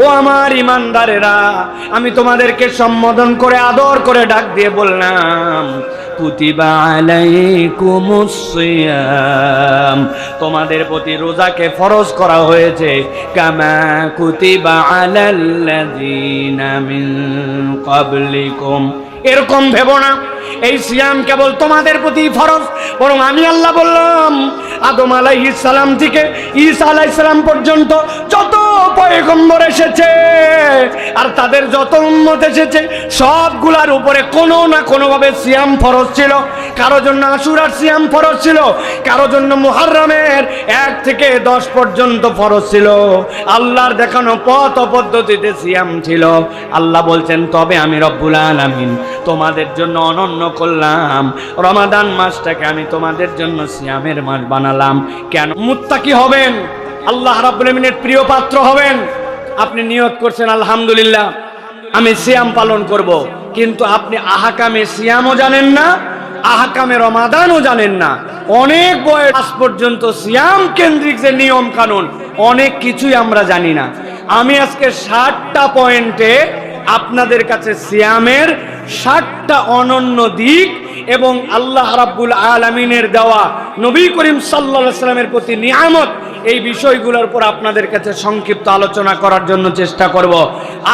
ও আমার ইমানদারেরা, আমি তোমাদেরকে সম্বোধন করে আদর করে ডাক দিয়ে বললাম, কুতিবা আলাইকুমুস সিয়াম, তোমাদের প্রতি রোজাকে ফরজ করা হয়েছে, কামা কুতিবা আলাল্লাযিনা মিন ক্বাবলিকুম। এরকম ভেবো না এই সিয়াম কেবল তোমাদের প্রতি ফরজ, বরং আমি আল্লাহ বললাম আদম আলাইহিস সালাম থেকে ঈসা আলাইহিস সালাম পর্যন্ত যত পয়গম্বর এসেছে আর তাদের যত উম্মত এসেছে সবগুলার উপরে কোনো না কোনোভাবে সিয়াম ফরজ ছিল। কারো জন্য আশুরার সিয়াম ফরজ ছিল, কারো জন্য মুহররমের 1 থেকে 10 পর্যন্ত ফরজ ছিল। আল্লাহর দেখানো পথ ও পদ্ধতিতে সিয়াম ছিল। আল্লাহ বলছেন, তবে আমি রব্বুল আলামিন তোমাদের জন্য অনন্য করলাম, রমাদান মাসটাকে আমি তোমাদের জন্য সিয়ামের মাস বানালাম। কেন? মুত্তাকি হবেন, আল্লাহ রাব্বুল আলামিনের প্রিয় পাত্র হবেন। আপনি নিয়ত করছেন আলহামদুলিল্লাহ আমি সিয়াম পালন করব, কিন্তু আপনি আহকামে সিয়ামও জানেন না, আহকামে রমাদানও জানেন না। অনেক বয়স পর্যন্ত সিয়াম কেন্দ্রিক যে নিয়ম কানুন অনেক কিছুই আমরা জানি না। আমি আজকে 60টা পয়েন্টে আপনাদের কাছে সিয়ামের 60টা অনন্য দিক এবং আল্লাহ রাব্বুল আলামিনের দেওয়া নবী করিম সাল্লাল্লাহু আলাইহি সাল্লামের প্রতি নিয়ামত, এই বিষয়গুলোর উপর আপনাদের কাছে সংক্ষিপ্ত আলোচনা করার জন্য চেষ্টা করব।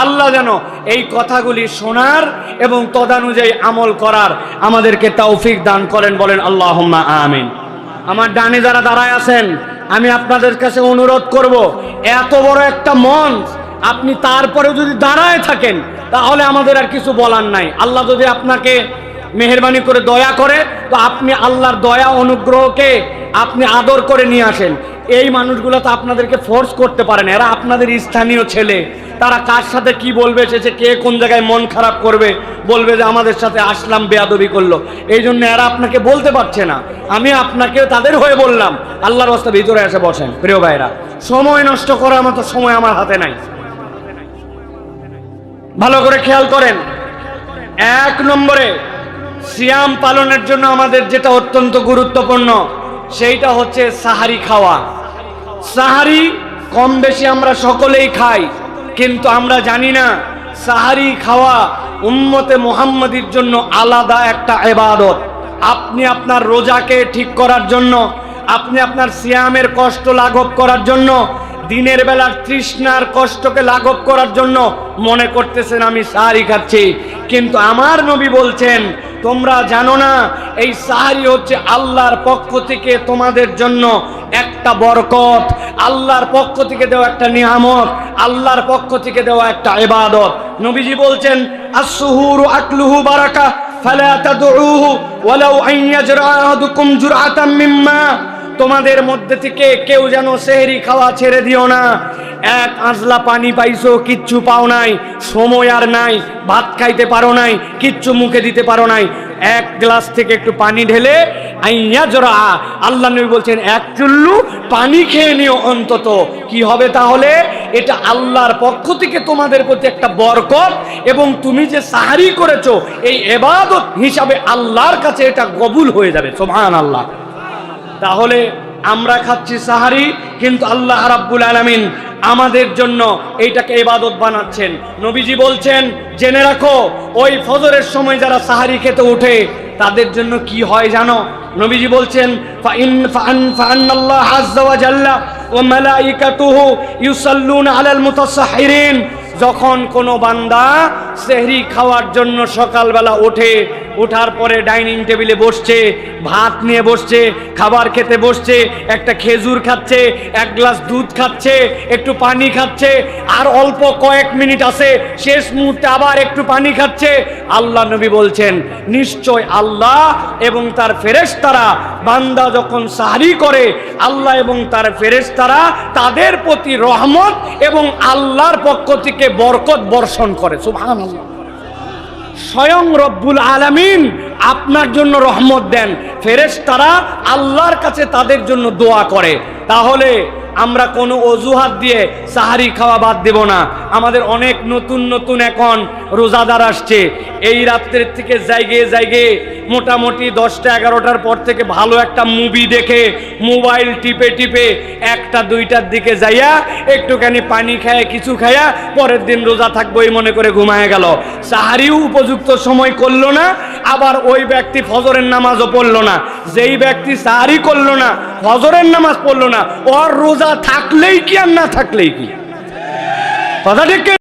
আল্লাহ যেন এই কথাগুলি শোনার এবং তদানুযায়ী আমল করার আমাদেরকে তৌফিক দান করেন, বলেন আল্লাহুম্মা আমিন। আমার ডানে যারা দাঁড়ায় আছেন, আমি আপনাদের কাছে অনুরোধ করব, এত বড় একটা মঞ্চ আপনি তারপরে যদি দাঁড়ায় থাকেন তাহলে আমাদের আর কিছু বলার নাই। আল্লাহ যদি আপনাকে মেহেরবানি করে দয়া করে তো আপনি আল্লাহর দয়া অনুগ্রহকে আপনি আদর করে নিয়ে আসেন। এই মানুষগুলো তো আপনাদেরকে ফোর্স করতে পারেন, এরা আপনাদের স্থানীয় ছেলে, তারা কার সাথে কি বলবে, এসেছে কে কোন জায়গায় মন খারাপ করবে, বলবে যে আমাদের সাথে আসলাম বেয়াদবি করলো, এই জন্য এরা আপনাকে বলতে পারছে না। আমি আপনাকে তাদের হয়ে বললাম, আল্লাহর রাস্তা ভিতরে এসে বসেন। প্রিয় ভাইরা, সময় নষ্ট করার মতো সময় আমার হাতে নাই। ভালো করে খেয়াল করেন, 1 নম্বরে সিয়াম পালনের জন্য আমাদের যেটা অত্যন্ত গুরুত্বপূর্ণ সেইটা হচ্ছে সাহারি খাওয়া। সাহারি কম বেশি আমরা সকলেই খাই, কিন্তু আমরা জানি না সাহারি খাওয়া উম্মতে মুহাম্মাদির জন্য আলাদা একটা ইবাদত। আপনি আপনার রোজাকে ঠিক করার জন্য, আপনি আপনার সিয়ামের কষ্ট লাঘব করার জন্য, দিনের বেলার তৃষ্ণার কষ্টকে লাঘব করার জন্য মনে করতেছেন আমি সাহারি খাচ্ছি, কিন্তু আমার নবী বলছেন তোমরা জানো না এই সাহারি হচ্ছে আল্লাহর পক্ষ থেকে তোমাদের জন্য একটা বরকত, আল্লাহর পক্ষ থেকে দেওয়া একটা নিয়ামত, আল্লাহর পক্ষ থেকে দেওয়া একটা ইবাদত। নবীজি বলছেন আস-সুহুরু আকলুহু বারাকা ফালা তাদউহু ওয়ালাউ আন ইয়াজরা আহাদুকুম জুরআতাম মিম্মা, তোমাদের মধ্যে থেকে কেউ যেন সেহরি খাওয়া ছেড়ে দিও না। 1 আঁচলা পানি পাইছো, কিচ্ছু পাও নাই, সময় আর নাই, ভাত খাইতে পারো নাই, কিচ্ছু মুখে দিতে পারো নাই, 1 গ্লাস থেকে একটু পানি ঢেলে আইয়া জরা, আল্লাহ নবী বলছেন 1 চুল্লু পানি খেয়ে নিও অন্তত। কি হবে তাহলে? এটা আল্লাহর পক্ষ থেকে তোমাদের প্রতি একটা বরকত, এবং তুমি যে সাহারি করেছো এই ইবাদত হিসাবে আল্লাহর কাছে এটা কবুল হয়ে যাবে। সুবহানাল্লাহ। তাহলে আমরা খাচ্ছি সাহারি, কিন্তু আল্লাহ রাব্বুল আলামিন আমাদের জন্য এইটাকে ইবাদত বানাচ্ছেন। নবীজি বলছেন জেনে রাখো, ওই ফজরের সময় যারা সাহারি খেতে ওঠে তাদের জন্য কি হয় জানো? নবীজি বলছেন ফাআন্নাল্লাহ আযজা ওয়া জাল্লা ওয়া মালাইকাতুহু ইউসাল্লুনা আলাল মুতাসাহহিরিন, যখন কোনো বান্দা সেহরি খাওয়ার জন্য সকালবেলা ওঠে, ওঠার পরে ডাইনিং টেবিলে বসছে, ভাত নিয়ে বসছে, খাবার খেতে বসছে, একটা খেজুর খাচ্ছে, 1 গ্লাস দুধ খাচ্ছে, একটু পানি খাচ্ছে, আর অল্প কয়েক মিনিট আছে, শেষ মুহূর্তে আবার একটু পানি খাচ্ছে, আল্লাহ নবী বলছেন নিশ্চয় আল্লাহ এবং তার ফেরেশতারা বান্দা যখন সাহরি করে আল্লাহ এবং তার ফেরেশতারা তাদের প্রতি রহমত এবং আল্লাহর পক্ষ থেকে বরকত বর্ষণ করে। সুবহানাল্লাহ। স্বয়ং রব্বুল আলামিন আপনার জন্য রহমত দেন, ফেরেশতারা আল্লাহর কাছে তাদের জন্য দোয়া করে। তাহলে আমরা কোনো অজুহাত দিয়ে সাহারি খাওয়া বাদ দেব না। আমাদের অনেক নতুন নতুন এখন রোজাদার আসছে, এই রাত্রের থেকে জায়গায় মোটামুটি 10টা 11টার পর থেকে ভালো একটা মুভি দেখে মোবাইল টিপে 1টা 2টার দিকে যাইয়া একটুখানি পানি খায় কিছু খায়া পরের দিন রোজা থাকবো এই মনে করে ঘুমায় গেল। সাহারিও উপযুক্ত সময় করলো না, আবার ওই ব্যক্তি ফজরের নামাজও পড়লো না। যেই ব্যক্তি সাহারি করলো না, ফজরের নামাজ পড়লো না, ওর রোজা থাকলেই কি আর না থাকলেই কি? কথা ঠিক?